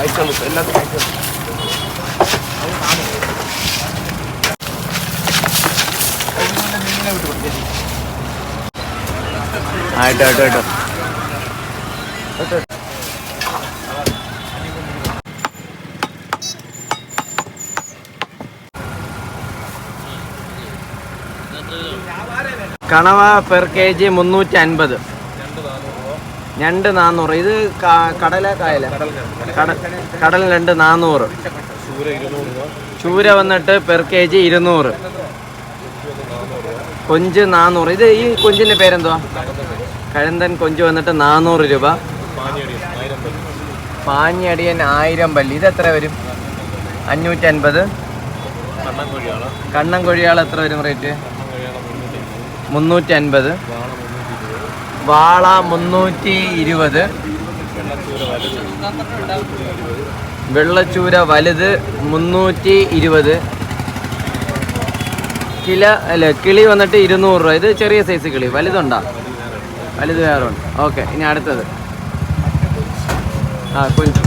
അയച്ചോളൂ എല്ലാത്തിനും അയച്ചോളൂ. ആയിട്ടോ കേട്ടോ കേട്ടോ. കണവ പെർ kg 350. ഞണ്ട് 400. ഇത് കടല കായല? കടൽ ഞണ്ട് 400. ചൂര വന്നിട്ട് പെർ kg 200. കൊഞ്ച് 400. ഇത് ഈ കൊഞ്ചിൻ്റെ പേരെന്തുവാ? കഴന്തൻ കൊഞ്ച് വന്നിട്ട് 400 രൂപ. പാഞ്ഞടിയൻ 1000 പല്ലി. ഇത് എത്ര വരും? 550. കണ്ണൻ കൊഴിയാൾ എത്ര വരും റേറ്റ്? 350. വാള 320. വെള്ളച്ചൂര വലുത് 320. കിളി വന്നിട്ട് 200 രൂപ. ഇത് ചെറിയ സൈസ് കിളി. വലുതുണ്ടോ? വലുത് വേറെ ഉണ്ട്. ഓക്കെ, ഇനി അടുത്തത് കൊഞ്ച്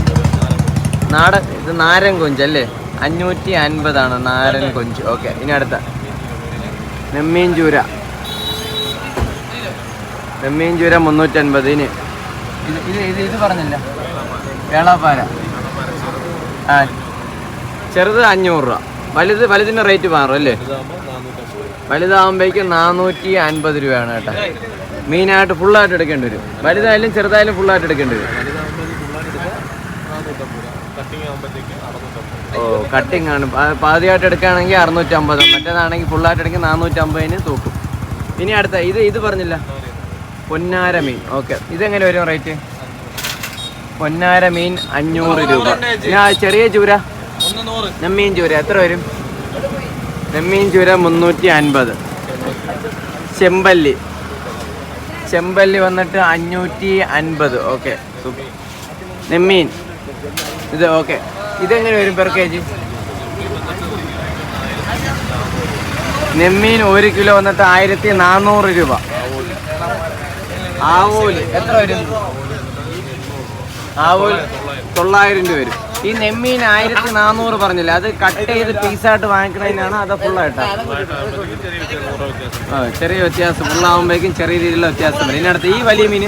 ഇത് നാരൻ കൊഞ്ചല്ലേ? 550 നാരൻ കൊഞ്ച്. ഓക്കെ, ഇനി അടുത്ത നെമ്മീൻ ചൂര. നെമ്മീൻ ചൂര 350. ഇനി ഇത് പറഞ്ഞില്ല, വേളാപ്പാര. ചെറുത് 500 രൂപ. വലുതിൻ്റെ റേറ്റ് മാറും അല്ലേ? വലുതാകുമ്പോഴേക്കും 450 രൂപയാണ് കേട്ടോ. മീനായിട്ട് ഫുള്ളായിട്ട് എടുക്കേണ്ടി വരും. വലുതായാലും ചെറുതായാലും ഫുള്ളായിട്ട് എടുക്കേണ്ടി വരും. ഓ, കട്ടിങ് ആണ്. പാതിയായിട്ട് എടുക്കുകയാണെങ്കിൽ 650. മറ്റേതാണെങ്കിൽ ഫുള്ളായിട്ട് എടുക്കുക 450 തൂക്കും. ഇനി അടുത്ത ഇത് പറഞ്ഞില്ല, പൊന്നാര മീൻ. ഓക്കെ, ഇതെങ്ങനെ വരും റേറ്റ്? പൊന്നാര മീൻ 500 രൂപ. ചെറിയ ചൂര നെമ്മീൻ ചൂര എത്ര വരും? നെമ്മീൻ ചൂര 350. ചെമ്പല്ലി വന്നിട്ട് 550. ഓക്കെ, നെമ്മീൻ ഇത്. ഓക്കെ, ഇതെങ്ങനെ വരും പെർ kg? നെമ്മീൻ 1 കിലോ വന്നിട്ട് 1400 രൂപ. ആവോലി എത്ര വരും? ആവോലി 900 രൂപ വരും. ഈ നെമ്മീൻ 1400 പറഞ്ഞില്ല, അത് കട്ട് ചെയ്ത് പീസായിട്ട് വാങ്ങിക്കണതിനാണ് അത് ഫുള്ളായിട്ടാണ്? ചെറിയ വ്യത്യാസം. ഫുള്ളാകുമ്പോഴേക്കും ചെറിയ രീതിയിലുള്ള വ്യത്യാസം വരും. ഇതിനടുത്ത് ഈ വലിയ മീൻ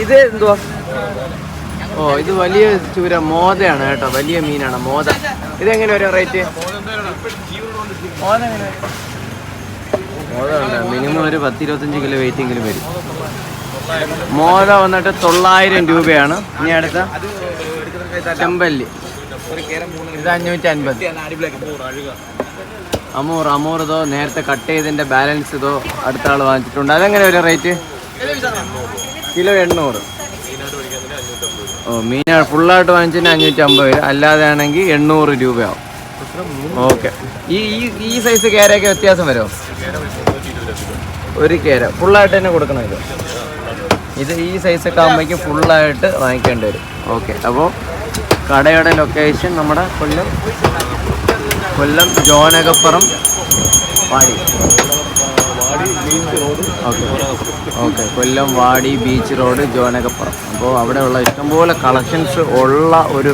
ഇത് എന്തുവാ? ഓ, ഇത് വലിയ ചൂര മോതയാണ് കേട്ടോ. വലിയ മീനാണ് മോത. ഇതെങ്ങനെ വരും റേറ്റ്? മോത ഉണ്ട്. മിനിമം ഒരു 10-25 കിലോ വെയിറ്റെങ്കിലും വരും. മോത വന്നിട്ട് 900 രൂപയാണ്. ഇനി അടുത്ത ചെമ്പല്ലി ഇത് 550. അമൂർ ഇതോ നേരത്തെ കട്ട് ചെയ്തതിൻ്റെ ബാലൻസ് ഇതോ അടുത്ത ആൾ വാങ്ങിച്ചിട്ടുണ്ട്. അതെങ്ങനെ വരും റേറ്റ്? കിലോ 800. ഓ, മീൻ ഫുള്ളായിട്ട് വാങ്ങിച്ചതിന് 550. അല്ലാതെ ആണെങ്കിൽ 800 രൂപയാവും. ഓക്കെ, ഈ സൈസ് കേരയൊക്കെ വ്യത്യാസം വരുമോ? ഒരു കേര ഫുള്ളായിട്ട് തന്നെ കൊടുക്കണം. ഇത് ഈ സൈസൊക്കെ ആകുമ്പോഴേക്കും ഫുള്ളായിട്ട് വാങ്ങിക്കേണ്ടി വരും. ഓക്കെ, അപ്പോൾ കടയുടെ ലൊക്കേഷൻ നമ്മുടെ കൊല്ലം ജോനകപ്പുറം വാടി. ഓക്കെ, കൊല്ലം വാടി ബീച്ച് റോഡ് ജോനകപ്പുറം. അപ്പോൾ അവിടെയുള്ള ഇഷ്ടംപോലെ കളക്ഷൻസ് ഉള്ള ഒരു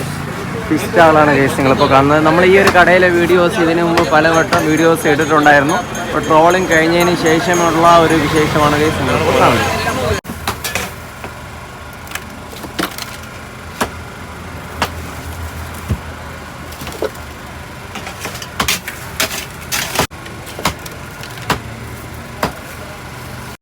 ഫിഷ് സ്റ്റാളാണ് കേസ് നിങ്ങളിപ്പോൾ കാണുന്നത്. നമ്മൾ ഈ ഒരു കടയിലെ വീഡിയോസ് ഇതിനു മുമ്പ് പലവട്ടം വീഡിയോസ് ഇട്ടിട്ടുണ്ടായിരുന്നു. അപ്പോൾ ട്രോളിങ് കഴിഞ്ഞതിന് ശേഷമുള്ള ഒരു വിശേഷമാണ് കേസ് നിങ്ങളിപ്പോൾ കാണുന്നത്.